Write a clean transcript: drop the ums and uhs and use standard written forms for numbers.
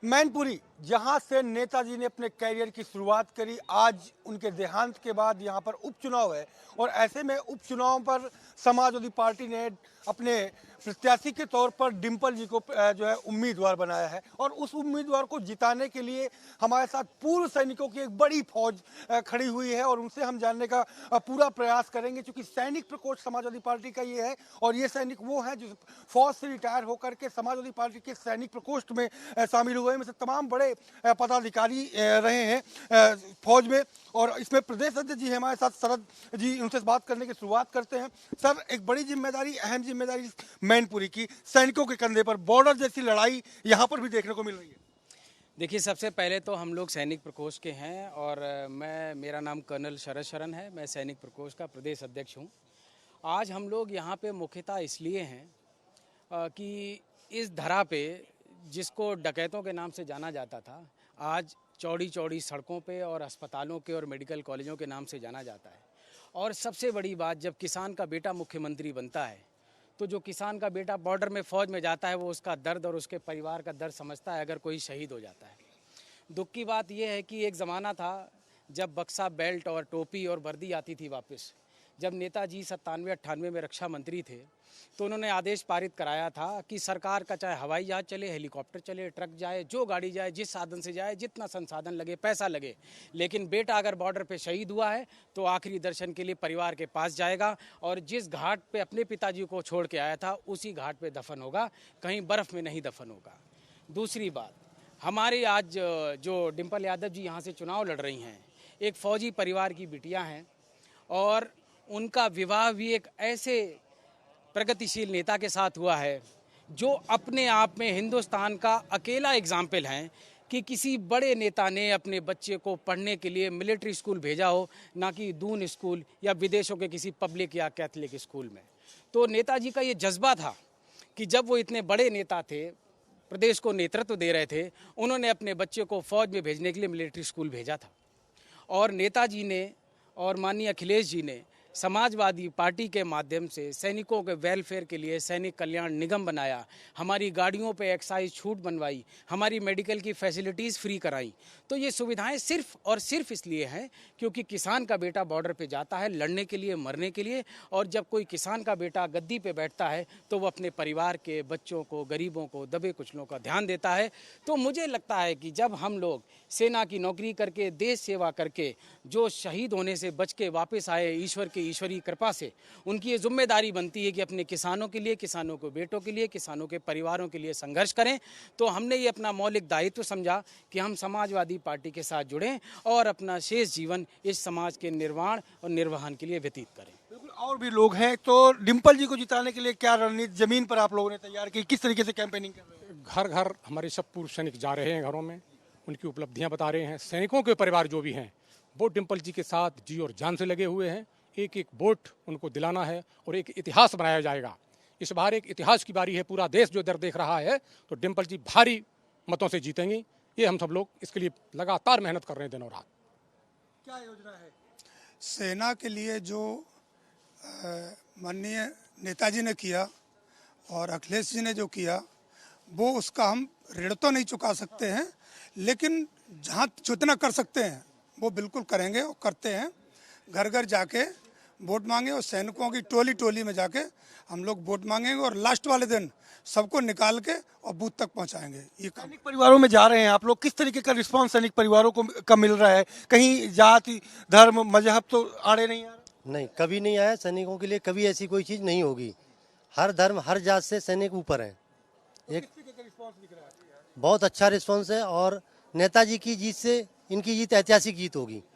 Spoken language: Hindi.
मैनपुरी, जहां से नेताजी ने अपने कैरियर की शुरुआत करी, आज उनके देहांत के बाद यहां पर उपचुनाव है और ऐसे में उपचुनाव पर समाजवादी पार्टी ने अपने प्रत्याशी के तौर पर डिंपल जी को जो है उम्मीदवार बनाया है और उस उम्मीदवार को जिताने के लिए हमारे साथ पूर्व सैनिकों की एक बड़ी फौज खड़ी हुई है और उनसे हम जानने का पूरा प्रयास करेंगे, क्योंकि सैनिक प्रकोष्ठ समाजवादी पार्टी का ये है और ये सैनिक वो हैं जो फौज से रिटायर होकर के समाजवादी पार्टी के सैनिक प्रकोष्ठ में शामिल हुए हैं। में से तमाम बड़े पदाधिकारी रहे हैं फौज में और इसमें प्रदेश अध्यक्ष जी हमारे साथ शरद जी, उनसे बात करने की शुरुआत करते हैं। सर, एक बड़ी जिम्मेदारी, अहम जिम्मेदारी मैनपुरी की सैनिकों के कंधे पर, बॉर्डर जैसी लड़ाई यहाँ पर भी देखने को मिल रही है। देखिए, सबसे पहले तो हम लोग सैनिक प्रकोष्ठ के हैं और मेरा नाम कर्नल शरद शरण है। मैं सैनिक प्रकोष्ठ का प्रदेश अध्यक्ष हूँ। आज हम लोग यहाँ पे मुख्यतः इसलिए हैं कि इस धरा पे जिसको डकैतों के नाम से जाना जाता था, आज चौड़ी चौड़ी सड़कों पे और अस्पतालों के और मेडिकल कॉलेजों के नाम से जाना जाता है। और सबसे बड़ी बात, जब किसान का बेटा मुख्यमंत्री बनता है तो जो किसान का बेटा बॉर्डर में फ़ौज में जाता है वो उसका दर्द और उसके परिवार का दर्द समझता है अगर कोई शहीद हो जाता है। दुख की बात यह है कि एक ज़माना था जब बक्सा, बेल्ट और टोपी और वर्दी आती थी वापस। जब नेताजी 97-98 में रक्षा मंत्री थे तो उन्होंने आदेश पारित कराया था कि सरकार का चाहे हवाई जहाज़ चले, हेलीकॉप्टर चले, ट्रक जाए, जो गाड़ी जाए, जिस साधन से जाए, जितना संसाधन लगे, पैसा लगे, लेकिन बेटा अगर बॉर्डर पे शहीद हुआ है तो आखिरी दर्शन के लिए परिवार के पास जाएगा और जिस घाट पे अपने पिताजी को छोड़ के आया था उसी घाट पे दफन होगा, कहीं बर्फ़ में नहीं दफन होगा। दूसरी बात, हमारे आज जो डिंपल यादव जी यहाँ से चुनाव लड़ रही हैं, एक फ़ौजी परिवार की बिटियाँ हैं और उनका विवाह भी एक ऐसे प्रगतिशील नेता के साथ हुआ है जो अपने आप में हिंदुस्तान का अकेला एग्जाम्पल है कि किसी बड़े नेता ने अपने बच्चे को पढ़ने के लिए मिलिट्री स्कूल भेजा हो, ना कि दून स्कूल या विदेशों के किसी पब्लिक या कैथलिक स्कूल में। तो नेताजी का ये जज्बा था कि जब वो इतने बड़े नेता थे, प्रदेश को नेतृत्व दे रहे थे, उन्होंने अपने बच्चे को फौज में भेजने के लिए मिलिट्री स्कूल भेजा था। और नेताजी ने और माननीय अखिलेश जी ने समाजवादी पार्टी के माध्यम से सैनिकों के वेलफेयर के लिए सैनिक कल्याण निगम बनाया, हमारी गाड़ियों पे एक्साइज छूट बनवाई, हमारी मेडिकल की फैसिलिटीज़ फ्री कराई। तो ये सुविधाएं सिर्फ और सिर्फ इसलिए हैं क्योंकि किसान का बेटा बॉर्डर पे जाता है लड़ने के लिए, मरने के लिए, और जब कोई किसान का बेटा गद्दी पे बैठता है तो वो अपने परिवार के बच्चों को, गरीबों को, दबे कुचलों का ध्यान देता है। तो मुझे लगता है कि जब हम लोग सेना की नौकरी करके, देश सेवा करके, जो शहीद होने से बच के वापस आए ईश्वर की ईश्वरीय कृपा से, उनकी ये जिम्मेदारी बनती है कि अपने किसानों के लिए, किसानों के बेटों के लिए, किसानों के परिवारों के लिए संघर्ष करें। तो हमने ये अपना मौलिक दायित्व समझा कि हम समाजवादी पार्टी के साथ जुड़ें और अपना शेष जीवन इस समाज के निर्माण और निर्वहन के लिए व्यतीत करें। बिल्कुल, और भी लोग हैं। तो डिंपल जी को जिताने के लिए क्या रणनीति जमीन पर आप लोगों ने तैयार की, किस तरीके से कैंपेनिंग कर रहे हैं? घर घर हमारे सब पूर्व सैनिक जा रहे हैं, घरों में उनकी उपलब्धियां बता रहे हैं। सैनिकों के परिवार जो भी हैं वो डिंपल जी के साथ जी और जान से लगे हुए हैं। एक एक वोट उनको दिलाना है और एक इतिहास बनाया जाएगा। इस बार एक इतिहास की बारी है, पूरा देश जो दर देख रहा है, तो डिंपल जी भारी मतों से जीतेंगी। ये हम सब लोग इसके लिए लगातार मेहनत कर रहे हैं दिन और रात। क्या योजना है सेना के लिए? जो माननीय नेताजी ने किया और अखिलेश जी ने जो किया, वो उसका हम ऋण तो नहीं चुका सकते हैं, लेकिन जहाँ जितना कर सकते हैं वो बिल्कुल करेंगे और करते हैं। घर घर जाके वोट मांगे और सैनिकों की टोली टोली में जाके हम लोग वोट मांगेंगे और लास्ट वाले दिन सबको निकाल के और बूथ तक पहुंचाएंगे। ये सैनिक परिवारों में जा रहे हैं आप लोग, किस तरीके का रिस्पांस सैनिक परिवारों को का मिल रहा है? कहीं जाति, धर्म, मजहब तो आड़े नहीं आ रहा? नहीं, कभी नहीं आया। सैनिकों के लिए कभी ऐसी कोई चीज़ नहीं होगी। हर धर्म, हर जात से सैनिक ऊपर है। एक रिस्पांस दिख रहा है? बहुत अच्छा रिस्पॉन्स है और नेताजी की जीत से इनकी जीत ऐतिहासिक जीत होगी।